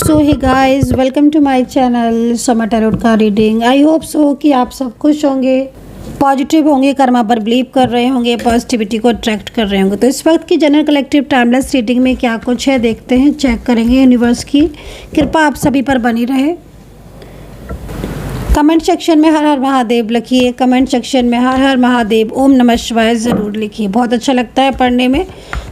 So hey guys, welcome to my channel Sama tarot का reading. I hope so कि आप सब खुश होंगे, पॉजिटिव होंगे, कर्मा पर बिलीव कर रहे होंगे, पॉजिटिविटी को अट्रैक्ट कर रहे होंगे। तो इस वक्त की जनरल कलेक्टिव टाइमलेस रीडिंग में क्या कुछ है देखते हैं, चेक करेंगे। यूनिवर्स की कृपा आप सभी पर बनी रहे। कमेंट सेक्शन में हर हर महादेव लिखिए। कमेंट सेक्शन में हर हर महादेव ओम नमः शिवाय ज़रूर लिखिए। बहुत अच्छा लगता है पढ़ने में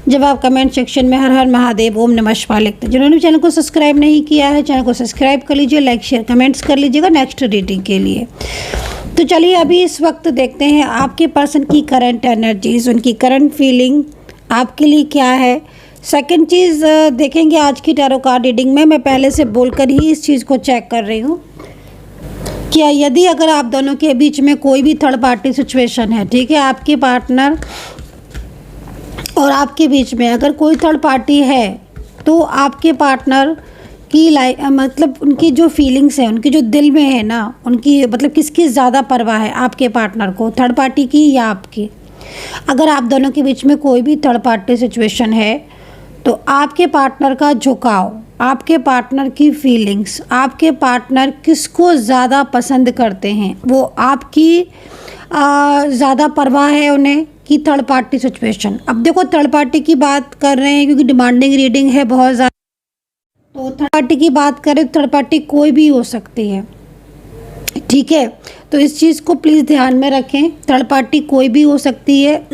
जब आप कमेंट सेक्शन में हर हर महादेव ओम नमः शिवाय लिखते हैं। जिन्होंने चैनल को सब्सक्राइब नहीं किया है, चैनल को सब्सक्राइब कर लीजिए, लाइक शेयर कमेंट्स कर लीजिएगा नेक्स्ट रीडिंग के लिए। तो चलिए अभी इस वक्त देखते हैं आपके पर्सन की करंट एनर्जीज, उनकी करंट फीलिंग आपके लिए क्या है। सेकंड चीज़ देखेंगे आज की टैरो कार्ड रीडिंग में। मैं पहले से बोलकर ही इस चीज़ को चेक कर रही हूँ क्या यदि अगर आप दोनों के बीच में कोई भी थर्ड पार्टी सिचुएशन है, ठीक है, आपके पार्टनर और आपके बीच में अगर कोई थर्ड पार्टी है तो आपके पार्टनर की मतलब उनकी जो फीलिंग्स है, उनके जो दिल में है ना, उनकी मतलब किसकी ज़्यादा परवाह है आपके पार्टनर को, थर्ड पार्टी की या आपकी। अगर आप दोनों के बीच में कोई भी थर्ड पार्टी सिचुएशन है तो आपके पार्टनर का झुकाव, आपके पार्टनर की फीलिंग्स, आपके पार्टनर किसको ज़्यादा पसंद करते हैं, वो आपकी ज़्यादा परवाह है उन्हें कि थर्ड पार्टी सिचुएशन। अब देखो थर्ड पार्टी की बात कर रहे हैं क्योंकि डिमांडिंग रीडिंग है बहुत ज़्यादा, तो थर्ड पार्टी की बात करें तो थर्ड पार्टी कोई भी हो सकती है, ठीक है। तो इस चीज़ को प्लीज़ ध्यान में रखें। थर्ड पार्टी कोई भी हो सकती है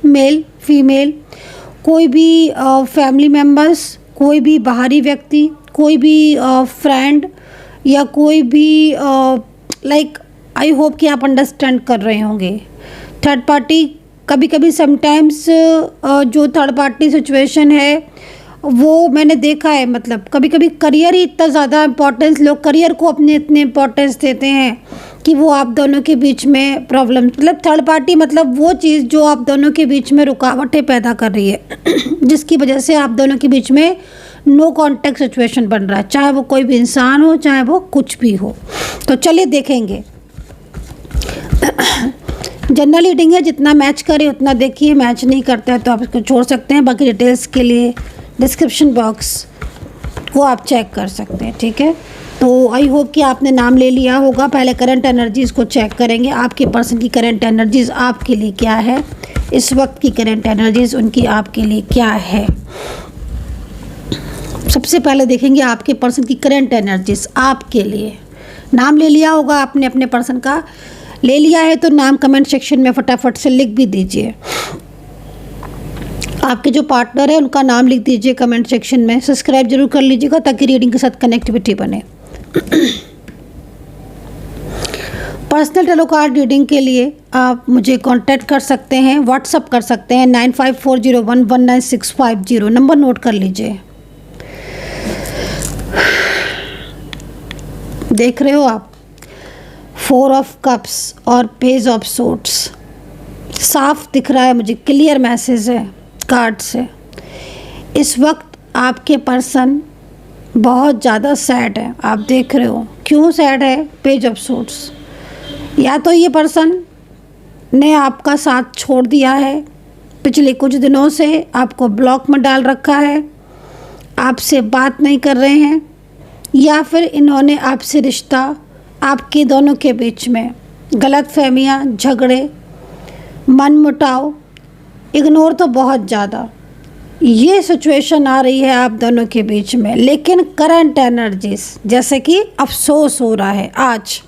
मेल फीमेल, कोई भी फैमिली मेम्बर्स, कोई भी बाहरी व्यक्ति, कोई भी फ्रेंड या कोई भी लाइक आई होप कि आप अंडरस्टैंड कर रहे होंगे। थर्ड पार्टी कभी कभी समटाइम्स जो थर्ड पार्टी सिचुएशन है वो मैंने देखा है, मतलब कभी कभी करियर ही इतना ज़्यादा इम्पोर्टेंस, लोग करियर को अपने इतने इम्पोर्टेंस देते हैं कि वो आप दोनों के बीच में प्रॉब्लम, मतलब थर्ड पार्टी मतलब वो चीज़ जो आप दोनों के बीच में रुकावटें पैदा कर रही है जिसकी वजह से आप दोनों के बीच में नो कॉन्टैक्ट सिचुएशन बन रहा है, चाहे वो कोई भी इंसान हो, चाहे वो कुछ भी हो। तो चलिए देखेंगे। जनरल रीडिंग है, जितना मैच करे उतना देखिए, मैच नहीं करता है तो आप इसको छोड़ सकते हैं। बाकी डिटेल्स के लिए डिस्क्रिप्शन बॉक्स वो आप चेक कर सकते हैं, ठीक है। तो आई होप कि आपने नाम ले लिया होगा। पहले करंट एनर्जीज़ को चेक करेंगे, आपके पर्सन की करंट एनर्जीज़ आपके लिए क्या है, इस वक्त की करंट एनर्जीज़ उनकी आपके लिए क्या है। सबसे पहले देखेंगे आपके पर्सन की करंट एनर्जीज़ आपके लिए। नाम ले लिया होगा आपने अपने पर्सन का, ले लिया है तो नाम कमेंट सेक्शन में फटाफट से लिख भी दीजिए। आपके जो पार्टनर है उनका नाम लिख दीजिए कमेंट सेक्शन में। सब्सक्राइब जरूर कर लीजिएगा ताकि रीडिंग के साथ कनेक्टिविटी बने। पर्सनल टैरो कार्ड रीडिंग के लिए आप मुझे कांटेक्ट कर सकते हैं, व्हाट्सअप कर सकते हैं 9540119650, नंबर नोट कर लीजिए। देख रहे हो आप 4 ऑफ कप्स और पेज ऑफ सोर्ड्स, साफ दिख रहा है मुझे, क्लियर मैसेज है कार्ड से। इस वक्त आपके पर्सन बहुत ज़्यादा सैड है, आप देख रहे हो। क्यों सैड है? Page of swords. या तो ये पर्सन ने आपका साथ छोड़ दिया है, पिछले कुछ दिनों से आपको ब्लॉक में डाल रखा है, आपसे बात नहीं कर रहे हैं, या फिर इन्होंने आपसे रिश्ता, आपके दोनों के बीच में गलतफहमियां, झगड़े, मनमुटाव, इग्नोर तो बहुत ज़्यादा ये सिचुएशन आ रही है आप दोनों के बीच में। लेकिन करंट एनर्जीज जैसे कि अफसोस हो रहा है आज,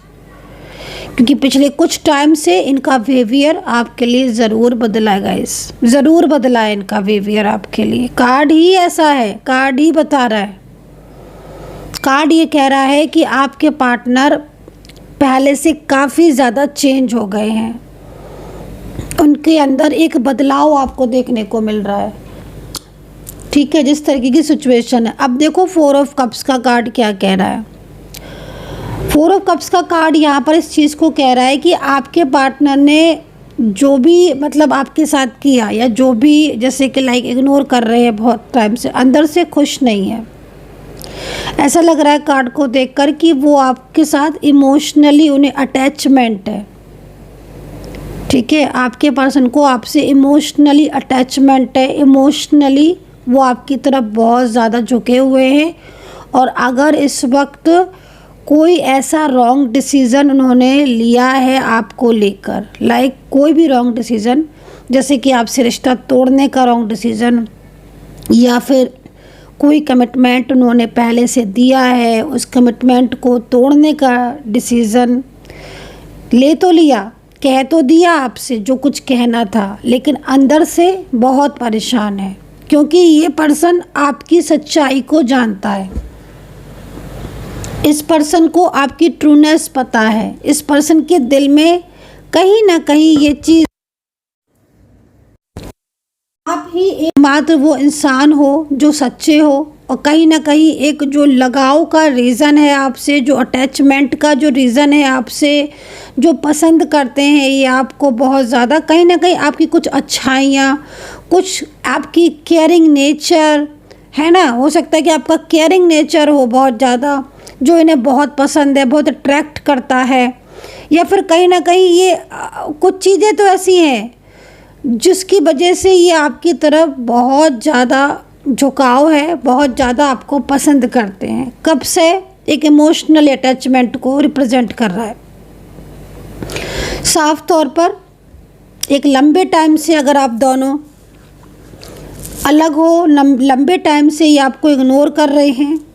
क्योंकि पिछले कुछ टाइम से इनका बिहेवियर आपके लिए ज़रूर बदला है गाइस, ज़रूर बदला है इनका बिहेवियर आपके लिए। कार्ड ही ऐसा है, कार्ड ही बता रहा है। कार्ड ये कह रहा है कि आपके पार्टनर पहले से काफ़ी ज़्यादा चेंज हो गए हैं, उनके अंदर एक बदलाव आपको देखने को मिल रहा है, ठीक है, जिस तरीके की सिचुएशन है। अब देखो 4 ऑफ कप्स का कार्ड क्या कह रहा है। 4 ऑफ कप्स का कार्ड यहाँ पर इस चीज़ को कह रहा है कि आपके पार्टनर ने जो भी मतलब आपके साथ किया, या जो भी जैसे कि लाइक इग्नोर कर रहे हैं बहुत टाइम से, अंदर से खुश नहीं है। ऐसा लग रहा है कार्ड को देखकर कि वो आपके साथ इमोशनली उन्हें अटैचमेंट है, ठीक है। आपके पर्सन को आपसे इमोशनली अटैचमेंट है, इमोशनली वो आपकी तरफ बहुत ज़्यादा झुके हुए हैं और अगर इस वक्त कोई ऐसा रॉन्ग डिसीज़न उन्होंने लिया है आपको लेकर, लाइक कोई भी रॉन्ग डिसीज़न, जैसे कि आपसे रिश्ता तोड़ने का रॉन्ग डिसीज़न, या फिर कोई कमिटमेंट उन्होंने पहले से दिया है, उस कमिटमेंट को तोड़ने का डिसीज़न ले तो लिया, कह तो दिया आपसे जो कुछ कहना था, लेकिन अंदर से बहुत परेशान है, क्योंकि ये पर्सन आपकी सच्चाई को जानता है। इस पर्सन को आपकी ट्रूनेस पता है। इस पर्सन के दिल में कहीं ना कहीं ये चीज़, आप ही एकमात्र वो इंसान हो जो सच्चे हो, और कहीं ना कहीं एक जो लगाव का रीज़न है आपसे, जो अटैचमेंट का जो रीज़न है आपसे, जो पसंद करते हैं ये आपको बहुत ज़्यादा, कहीं ना कहीं आपकी कुछ अच्छाइयाँ, कुछ आपकी केयरिंग नेचर है ना, हो सकता है कि आपका केयरिंग नेचर हो बहुत ज़्यादा, जो इन्हें बहुत पसंद है, बहुत अट्रैक्ट करता है, या फिर कहीं ना कहीं ये कुछ चीज़ें तो ऐसी हैं जिसकी वजह से ये आपकी तरफ बहुत ज़्यादा झुकाव है, बहुत ज़्यादा आपको पसंद करते हैं। कब से? एक इमोशनल अटैचमेंट को रिप्रेजेंट कर रहा है। साफ तौर पर एक लंबे टाइम से अगर आप दोनों अलग हो, लंबे टाइम से ये आपको इग्नोर कर रहे हैं,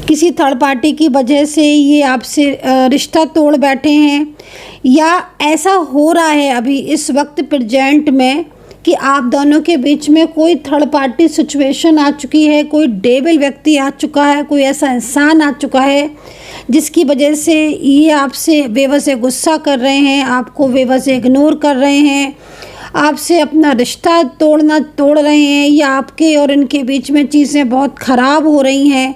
किसी थर्ड पार्टी की वजह से ये आपसे रिश्ता तोड़ बैठे हैं, या ऐसा हो रहा है अभी इस वक्त प्रेजेंट में कि आप दोनों के बीच में कोई थर्ड पार्टी सिचुएशन आ चुकी है, कोई डेविल व्यक्ति आ चुका है, कोई ऐसा इंसान आ चुका है जिसकी वजह से ये आपसे बेवजह गुस्सा कर रहे हैं, आपको बेवजह इग्नोर कर रहे हैं, आपसे अपना रिश्ता तोड़ रहे हैं, या आपके और इनके बीच में चीज़ें बहुत ख़राब हो रही हैं।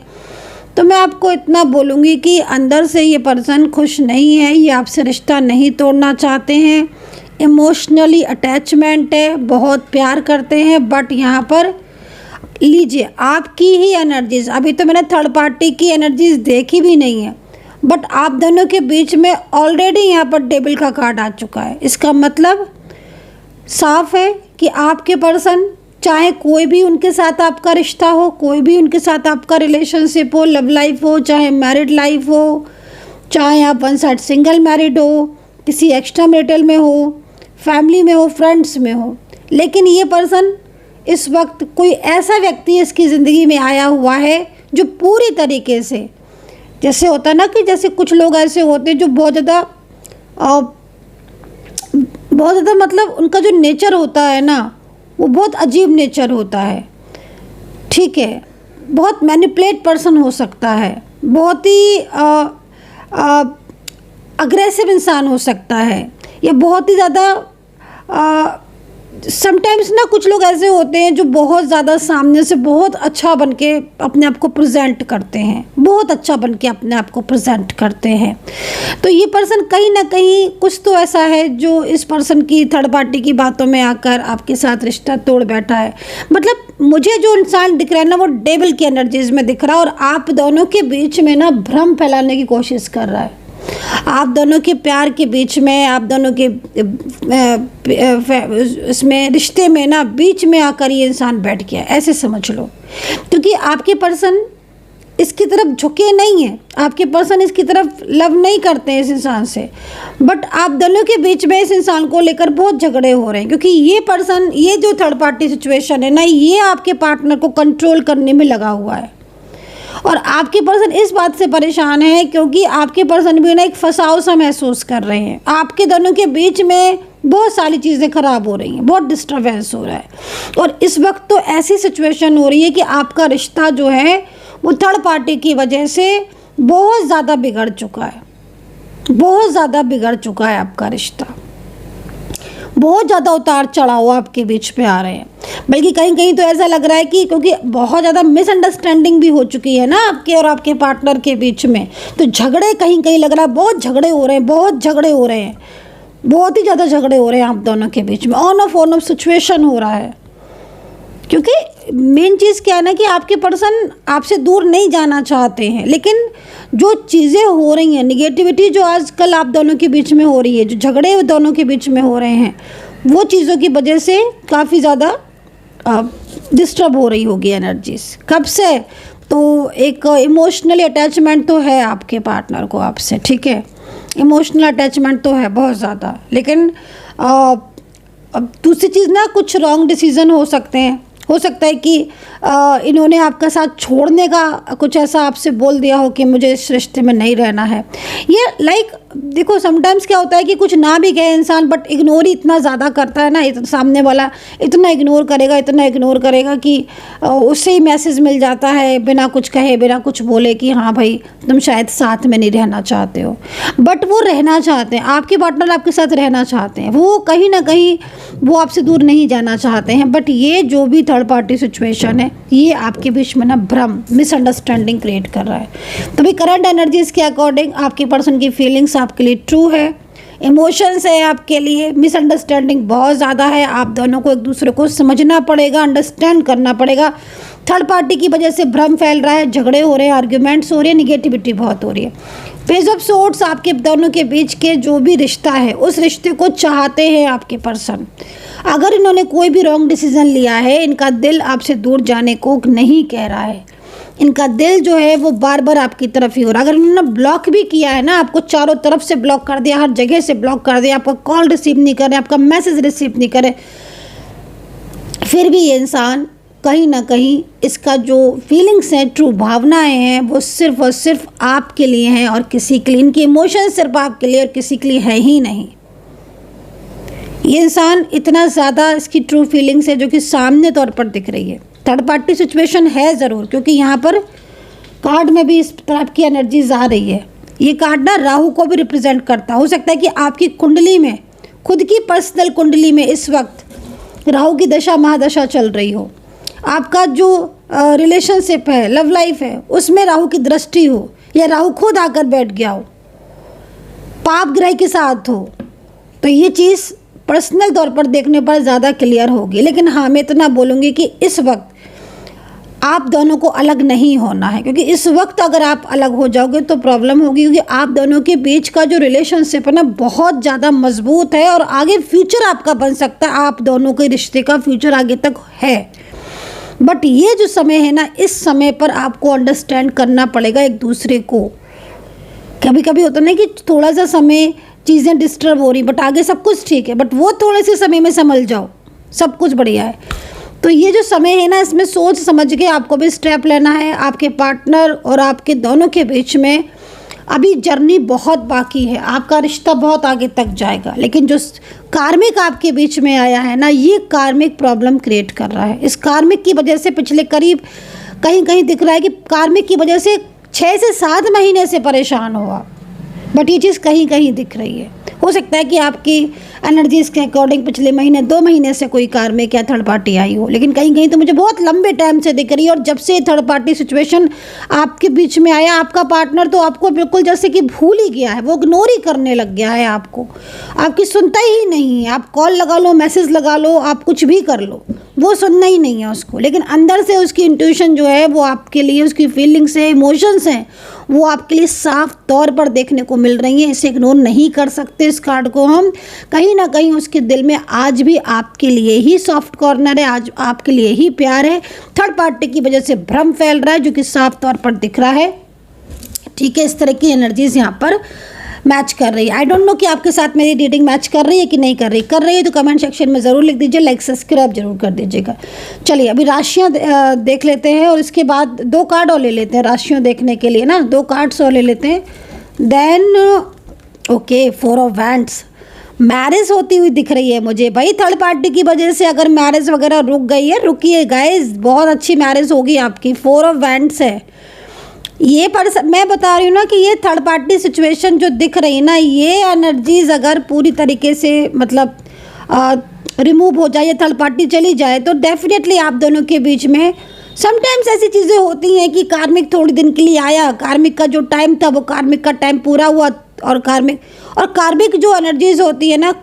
तो मैं आपको इतना बोलूँगी कि अंदर से ये पर्सन खुश नहीं है, ये आपसे रिश्ता नहीं तोड़ना चाहते हैं, इमोशनली अटैचमेंट है, बहुत प्यार करते हैं, बट यहाँ पर लीजिए आपकी ही एनर्जीज, अभी तो मैंने थर्ड पार्टी की एनर्जीज देखी भी नहीं है, बट आप दोनों के बीच में ऑलरेडी यहाँ पर डेविल का कार्ड आ चुका है। इसका मतलब साफ है कि आपके पर्सन, चाहे कोई भी उनके साथ आपका रिश्ता हो, कोई भी उनके साथ आपका रिलेशनशिप हो, लव लाइफ हो, चाहे मैरिड लाइफ हो, चाहे आप वन साइड सिंगल मैरिड हो, किसी एक्स्ट्रा मैरिटल में हो, फैमिली में हो, फ्रेंड्स में हो, लेकिन ये पर्सन इस वक्त कोई ऐसा व्यक्ति इसकी ज़िंदगी में आया हुआ है जो पूरी तरीके से, जैसे होता ना कि जैसे कुछ लोग ऐसे होते हैं जो बहुत ज़्यादा मतलब उनका जो नेचर होता है ना, वो बहुत अजीब नेचर होता है, ठीक है, बहुत मैनिपुलेट पर्सन हो सकता है, बहुत ही अग्रेसिव इंसान हो सकता है, या बहुत ही ज़्यादा समटाइम्स ना कुछ लोग ऐसे होते हैं जो बहुत ज़्यादा सामने से बहुत अच्छा बन के अपने आप को प्रेजेंट करते हैं, बहुत अच्छा बन के अपने आप को प्रेजेंट करते हैं। तो ये पर्सन कहीं ना कहीं कुछ तो ऐसा है जो इस पर्सन की थर्ड पार्टी की बातों में आकर आपके साथ रिश्ता तोड़ बैठा है। मतलब मुझे जो इंसान दिख रहा है ना, वो डेविल की एनर्जीज में दिख रहा है, और आप दोनों के बीच में ना भ्रम फैलाने की कोशिश कर रहा है। आप दोनों के प्यार के बीच में, आप दोनों के इसमें रिश्ते में ना बीच में आकर ये इंसान बैठ गया, ऐसे समझ लो। क्योंकि आपके पर्सन इसकी तरफ झुके नहीं हैं, आपके पर्सन इसकी तरफ लव नहीं करते हैं इस इंसान से, बट आप दोनों के बीच में इस इंसान को लेकर बहुत झगड़े हो रहे हैं, क्योंकि ये पर्सन, ये जो थर्ड पार्टी सिचुएशन है ना, ये आपके पार्टनर को कंट्रोल करने में लगा हुआ है। और आपके पर्सन इस बात से परेशान है क्योंकि आपके पर्सन भी ना एक फंसाव सा महसूस कर रहे हैं। आपके दोनों के बीच में बहुत सारी चीज़ें ख़राब हो रही हैं, बहुत डिस्टर्बेंस हो रहा है, और इस वक्त तो ऐसी सिचुएशन हो रही है कि आपका रिश्ता जो है वो थर्ड पार्टी की वजह से बहुत ज़्यादा बिगड़ चुका है, बहुत ज़्यादा बिगड़ चुका है आपका रिश्ता। बहुत ज़्यादा उतार चढ़ाव आपके बीच में आ रहे हैं, बल्कि कहीं कहीं तो ऐसा लग रहा है कि क्योंकि बहुत ज़्यादा मिसअंडरस्टैंडिंग भी हो चुकी है ना आपके और आपके पार्टनर के बीच में, तो झगड़े कहीं कहीं लग रहा है बहुत झगड़े हो रहे हैं, बहुत झगड़े हो रहे हैं, बहुत ही ज़्यादा झगड़े हो रहे हैं आप दोनों के बीच में, ऑन ऑफ सिचुएशन हो रहा है। क्योंकि मेन चीज़ क्या है ना कि आपके पर्सन आपसे दूर नहीं जाना चाहते हैं, लेकिन जो चीज़ें हो रही हैं, निगेटिविटी जो आजकल आप दोनों के बीच में हो रही है, जो झगड़े दोनों के बीच में हो रहे हैं, वो चीज़ों की वजह से काफ़ी ज़्यादा डिस्टर्ब हो रही होगी एनर्जीज। कब से? तो एक इमोशनली अटैचमेंट तो है आपके पार्टनर को आपसे, ठीक है, इमोशनल अटैचमेंट तो है बहुत ज़्यादा। लेकिन अब दूसरी चीज़ ना, कुछ रॉन्ग डिसीज़न हो सकते हैं। हो सकता है कि इन्होंने आपका साथ छोड़ने का कुछ ऐसा आपसे बोल दिया हो कि मुझे इस रिश्ते में नहीं रहना है। ये देखो समटाइम्स क्या होता है कि कुछ ना भी कहे इंसान, बट इग्नोर ही इतना ज़्यादा करता है ना, सामने वाला इतना इग्नोर करेगा कि उससे ही मैसेज मिल जाता है बिना कुछ कहे, बिना कुछ बोले कि हाँ भाई तुम शायद साथ में नहीं रहना चाहते हो। बट वो रहना चाहते हैं, आपके पार्टनर आपके साथ रहना चाहते हैं, वो कहीं ना कहीं वो आपसे दूर नहीं जाना चाहते हैं। बट ये जो भी थर्ड पार्टी सिचुएशन है, ये आपके बीच में ना भ्रम, मिसअंडरस्टैंडिंग क्रिएट कर रहा है। तो भाई करंट एनर्जीज के अकॉर्डिंग आपके पर्सन की फीलिंग्स आपके लिए ट्रू है, इमोशंस है आपके लिए, मिसअंडरस्टैंडिंग बहुत ज़्यादा है। आप दोनों को एक दूसरे को समझना पड़ेगा, अंडरस्टैंड करना पड़ेगा। थर्ड पार्टी की वजह से भ्रम फैल रहा है, झगड़े हो रहे हैं, आर्ग्यूमेंट्स हो रहे हैं, निगेटिविटी बहुत हो रही है। पेज ऑफ सोर्ड्स आपके दोनों के बीच के जो भी रिश्ता है, उस रिश्ते को चाहते हैं आपके पर्सन। अगर इन्होंने कोई भी रॉन्ग डिसीजन लिया है, इनका दिल आपसे दूर जाने को नहीं कह रहा है, इनका दिल जो है वो बार बार आपकी तरफ ही हो रहा है। अगर इन्होंने ब्लॉक भी किया है ना, आपको चारों तरफ से ब्लॉक कर दिया, हर जगह से ब्लॉक कर दिया, आपका कॉल रिसीव नहीं करे, आपका मैसेज रिसीव नहीं करे, फिर भी ये इंसान कहीं ना कहीं इसका जो फीलिंग्स हैं, ट्रू भावनाएं हैं, वो सिर्फ और सिर्फ आपके लिए हैं और किसी के लिए, इनके इमोशन सिर्फ आपके लिए और किसी के लिए है ही नहीं। ये इंसान इतना ज़्यादा इसकी ट्रू फीलिंग्स है जो कि सामने तौर पर दिख रही है। थर्ड पार्टी सिचुएशन है ज़रूर, क्योंकि यहाँ पर कार्ड में भी इस तरह की एनर्जीज आ रही है। ये कार्ड ना राहु को भी रिप्रेजेंट करता हो सकता है कि आपकी कुंडली में, खुद की पर्सनल कुंडली में इस वक्त राहु की दशा महादशा चल रही हो। आपका जो रिलेशनशिप है, लव लाइफ है, उसमें राहु की दृष्टि हो, या राहु खुद आकर बैठ गया हो, पाप ग्रह के साथ हो, तो ये चीज़ पर्सनल तौर पर देखने पर ज़्यादा क्लियर होगी। लेकिन हाँ, मैं इतना बोलूँगी कि इस वक्त आप दोनों को अलग नहीं होना है, क्योंकि इस वक्त अगर आप अलग हो जाओगे तो प्रॉब्लम होगी, क्योंकि आप दोनों के बीच का जो रिलेशनशिप है ना, बहुत ज़्यादा मजबूत है और आगे फ्यूचर आपका बन सकता है, आप दोनों के रिश्ते का फ्यूचर आगे तक है। बट ये जो समय है ना, इस समय पर आपको अंडरस्टैंड करना पड़ेगा एक दूसरे को। कभी कभी होता नहीं कि थोड़ा सा समय चीज़ें डिस्टर्ब हो रही, बट आगे सब कुछ ठीक है, बट वो थोड़े से समय में संभल जाओ, सब कुछ बढ़िया है। तो ये जो समय है ना, इसमें सोच समझ के आपको भी स्टेप लेना है। आपके पार्टनर और आपके दोनों के बीच में अभी जर्नी बहुत बाकी है, आपका रिश्ता बहुत आगे तक जाएगा। लेकिन जो कार्मिक आपके बीच में आया है ना, ये कार्मिक प्रॉब्लम क्रिएट कर रहा है। इस कार्मिक की वजह से पिछले करीब कहीं कहीं दिख रहा है कि कार्मिक की वजह से 6 से 7 महीने से परेशान हुआ, बट ये चीज़ कहीं कहीं दिख रही है। हो सकता है कि आपकी एनर्जीज के अकॉर्डिंग पिछले महीने 2 महीने से कोई कार्मिक या थर्ड पार्टी आई हो, लेकिन कहीं कहीं तो मुझे बहुत लंबे टाइम से दिख रही है। और जब से थर्ड पार्टी सिचुएशन आपके बीच में आया, आपका पार्टनर तो आपको बिल्कुल जैसे कि भूल ही गया है, वो इग्नोर ही करने लग गया है आपको, आपकी सुनता ही नहीं है। आप कॉल लगा लो, मैसेज लगा लो, आप कुछ भी कर लो, वो सुनना ही नहीं है उसको। लेकिन अंदर से उसकी इंट्यूशन जो है वो आपके लिए, उसकी फीलिंग्स है, इमोशंस हैं, वो आपके लिए साफ तौर पर देखने को मिल रही हैं। इसे इग्नोर नहीं कर सकते इस कार्ड को हम। कहीं ना कहीं उसके दिल में आज भी आपके लिए ही सॉफ्ट कॉर्नर है, आज आपके लिए ही प्यार है। थर्ड पार्टी की वजह से भ्रम फैल रहा है जो कि साफ तौर पर दिख रहा है। ठीक है, इस तरह की एनर्जीज यहाँ पर मैच कर रही है। आई डोंट नो कि आपके साथ मेरी रीडिंग मैच कर रही है कि नहीं कर रही है तो कमेंट सेक्शन में ज़रूर लिख दीजिए, लाइक सब्सक्राइब जरूर कर दीजिएगा। चलिए अभी राशियाँ देख लेते हैं और इसके बाद 2 कार्ड और ले लेते हैं राशियाँ देखने के लिए ना, 2 कार्ड्स और ले लेते हैं। Then okay, 4 of wands, marriage होती हुई दिख रही है मुझे भाई। थर्ड पार्टी की वजह से अगर मैरिज वगैरह रुक गई है, रुकिए गाइस, बहुत अच्छी मैरिज होगी आपकी। 4 ऑफ वैंड्स है ये, पर मैं बता रही हूँ ना कि ये थर्ड पार्टी सिचुएशन जो दिख रही है ना, ये एनर्जीज अगर पूरी तरीके से मतलब रिमूव हो जाए, थर्ड पार्टी चली जाए, तो डेफिनेटली आप दोनों के बीच में समटाइम्स ऐसी चीज़ें होती हैं कि कार्मिक थोड़ी दिन के लिए आया, कार्मिक का जो टाइम था वो कार्मिक का टाइम पूरा हुआ, और कार्मिक जो एनर्जीज होती है ना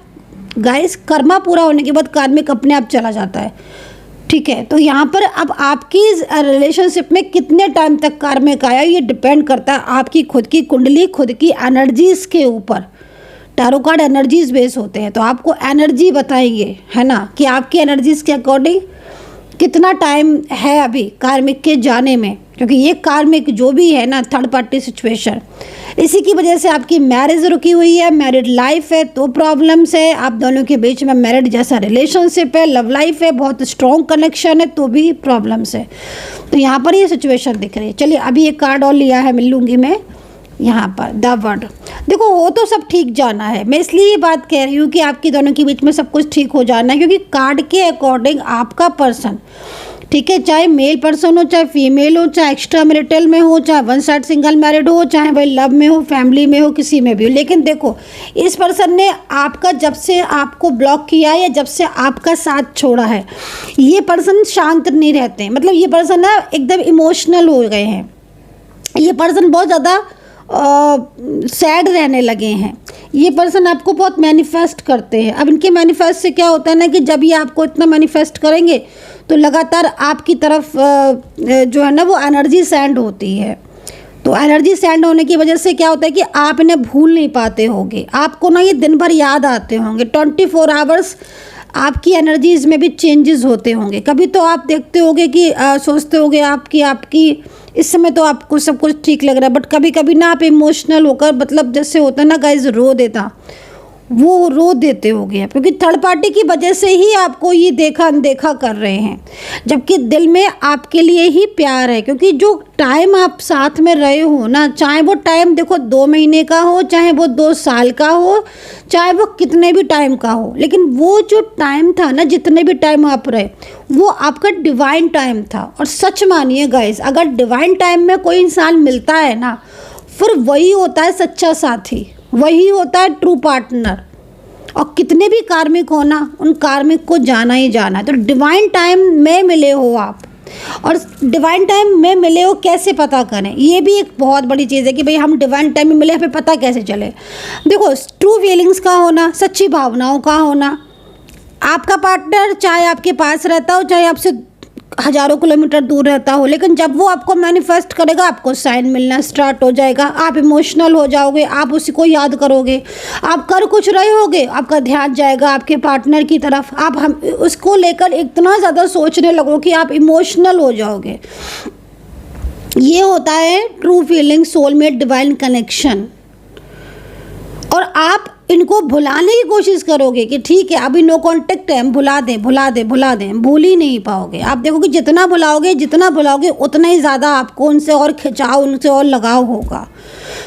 गाइस, कर्मा पूरा होने के बाद कार्मिक अपने आप चला जाता है। ठीक है, तो यहाँ पर अब आपकी रिलेशनशिप में कितने टाइम तक कार्मिक आया, ये डिपेंड करता है आपकी खुद की कुंडली, खुद की एनर्जीज के ऊपर। टैरो कार्ड एनर्जीज बेस होते हैं, तो आपको एनर्जी बताएंगे, है ना, कि आपकी एनर्जीज के अकॉर्डिंग कितना टाइम है अभी कार्मिक के जाने में, क्योंकि ये कार्मिक जो भी है ना, थर्ड पार्टी सिचुएशन, इसी की वजह से आपकी मैरिज रुकी हुई है, मैरिड लाइफ है तो प्रॉब्लम्स है, आप दोनों के बीच में मैरिड जैसा रिलेशनशिप है, लव लाइफ है, बहुत स्ट्रॉन्ग कनेक्शन है तो भी प्रॉब्लम्स है। तो यहाँ पर ये सिचुएशन दिख रही है। चलिए अभी एक कार्ड और लिया है, मिल लूँगी मैं यहाँ पर द वर्ड। देखो हो तो सब ठीक जाना है, मैं इसलिए ये बात कह रही हूँ कि आपके दोनों के बीच में सब कुछ ठीक हो जाना है, क्योंकि कार्ड के अकॉर्डिंग आपका पर्सन, ठीक है, चाहे मेल पर्सन हो, चाहे फीमेल हो, चाहे एक्स्ट्रा मैरिटल में हो, चाहे वन साइड सिंगल मैरिड हो, चाहे भाई लव में हो, फैमिली में हो, किसी में भी हो, लेकिन देखो इस पर्सन ने आपका जब से आपको ब्लॉक किया है या जब से आपका साथ छोड़ा है, ये पर्सन शांत नहीं रहते हैं। मतलब ये पर्सन ना एकदम इमोशनल हो गए हैं, ये पर्सन बहुत ज़्यादा सैड रहने लगे हैं, ये पर्सन आपको बहुत मैनिफेस्ट करते हैं। अब इनके मैनिफेस्ट से क्या होता है ना कि जब ये आपको इतना मैनिफेस्ट करेंगे तो लगातार आपकी तरफ जो है ना वो एनर्जी सेंड होती है। तो एनर्जी सेंड होने की वजह से क्या होता है कि आप इन्हें भूल नहीं पाते होंगे, आपको ना ये दिन भर याद आते होंगे, 24 आवर्स आपकी एनर्जीज में भी चेंजेस होते होंगे। कभी तो आप देखते होंगे कि सोचते होंगे आपकी इस समय तो आपको सब कुछ ठीक लग रहा है, बट कभी कभी ना आप इमोशनल होकर, मतलब जैसे होता है ना गाइस रो देता, वो रो देते होगे आप, क्योंकि थर्ड पार्टी की वजह से ही आपको ये देखा अनदेखा कर रहे हैं, जबकि दिल में आपके लिए ही प्यार है। क्योंकि जो टाइम आप साथ में रहे हो ना, चाहे वो टाइम देखो 2 महीने का हो, चाहे वो 2 साल का हो, चाहे वो कितने भी टाइम का हो, लेकिन वो जो टाइम था ना, जितने भी टाइम आप रहे, वो आपका डिवाइन टाइम था। और सच मानिए गाइस, अगर डिवाइन टाइम में कोई इंसान मिलता है ना, फिर वही होता है सच्चा साथी, वही होता है ट्रू पार्टनर। और कितने भी कार्मिक हो ना, उन कार्मिक को जाना ही जाना है। तो डिवाइन टाइम में मिले हो आप, और डिवाइन टाइम में मिले हो कैसे पता करें, ये भी एक बहुत बड़ी चीज़ है कि भाई हम डिवाइन टाइम में मिले, हमें पता कैसे चले। देखो ट्रू फीलिंग्स का होना, सच्ची भावनाओं का होना, आपका पार्टनर चाहे आपके पास रहता हो, चाहे आपसे हज़ारों किलोमीटर दूर रहता हो, लेकिन जब वो आपको मैनिफेस्ट करेगा, आपको साइन मिलना स्टार्ट हो जाएगा, आप इमोशनल हो जाओगे, आप उसी को याद करोगे, आप कर कुछ रहे होगे, आपका ध्यान जाएगा आपके पार्टनर की तरफ, आप हम उसको लेकर इतना ज़्यादा सोचने लगो कि आप इमोशनल हो जाओगे। ये होता है true feeling, soulmate, divine connection. और आप इनको भुलाने की कोशिश करोगे कि ठीक है अभी नो कांटेक्ट है, हम भुला दें, भूल ही नहीं पाओगे। आप देखोगे जितना भुलाओगे उतना ही ज़्यादा आपको उनसे और खिंचाव, उनसे और लगाव होगा।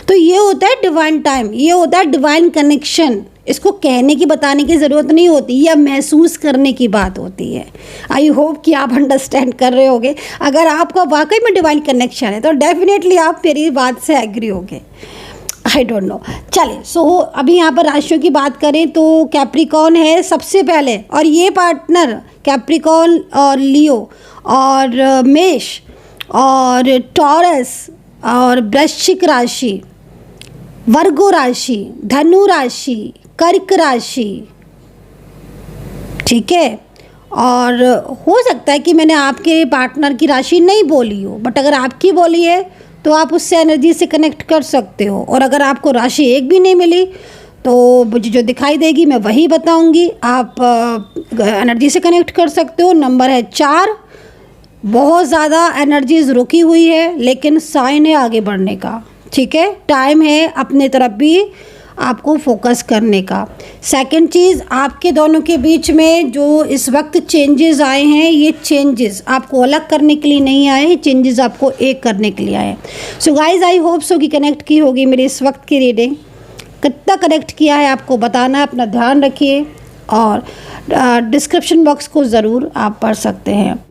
तो ये होता है डिवाइन टाइम, ये होता है डिवाइन कनेक्शन। इसको कहने की, बताने की ज़रूरत नहीं होती, यह महसूस करने की बात होती है। आई होप कि आप अंडरस्टैंड कर रहे होगे। अगर आपका वाकई में डिवाइन कनेक्शन है तो डेफिनेटली आप मेरी बात से एग्री होगे। I don't know. चलिए सो अभी यहाँ पर राशियों की बात करें तो कैप्रिकॉर्न है सबसे पहले, और ये पार्टनर कैप्रिकॉर्न और लियो और मेष और टॉरस और वृश्चिक राशि, वर्गो राशि, धनु राशि, कर्क राशि, ठीक है। और हो सकता है कि मैंने आपके पार्टनर की राशि नहीं बोली हो, बट अगर आपकी बोली है तो आप उससे एनर्जी से कनेक्ट कर सकते हो। और अगर आपको राशि एक भी नहीं मिली तो मुझे जो दिखाई देगी मैं वही बताऊंगी, आप एनर्जी से कनेक्ट कर सकते हो। नंबर है 4, बहुत ज़्यादा एनर्जीज रुकी हुई है, लेकिन साइन है आगे बढ़ने का, ठीक है। टाइम है अपने तरफ भी आपको फोकस करने का। सेकंड चीज़, आपके दोनों के बीच में जो इस वक्त चेंजेस आए हैं, ये चेंजेस आपको अलग करने के लिए नहीं आए, चेंजेस आपको एक करने के लिए आए। So guys I hope so कि कनेक्ट की होगी मेरी इस वक्त की रीडिंग। कितना कनेक्ट किया है आपको बताना है, अपना ध्यान रखिए और डिस्क्रिप्शन बॉक्स को ज़रूर आप पढ़ सकते हैं।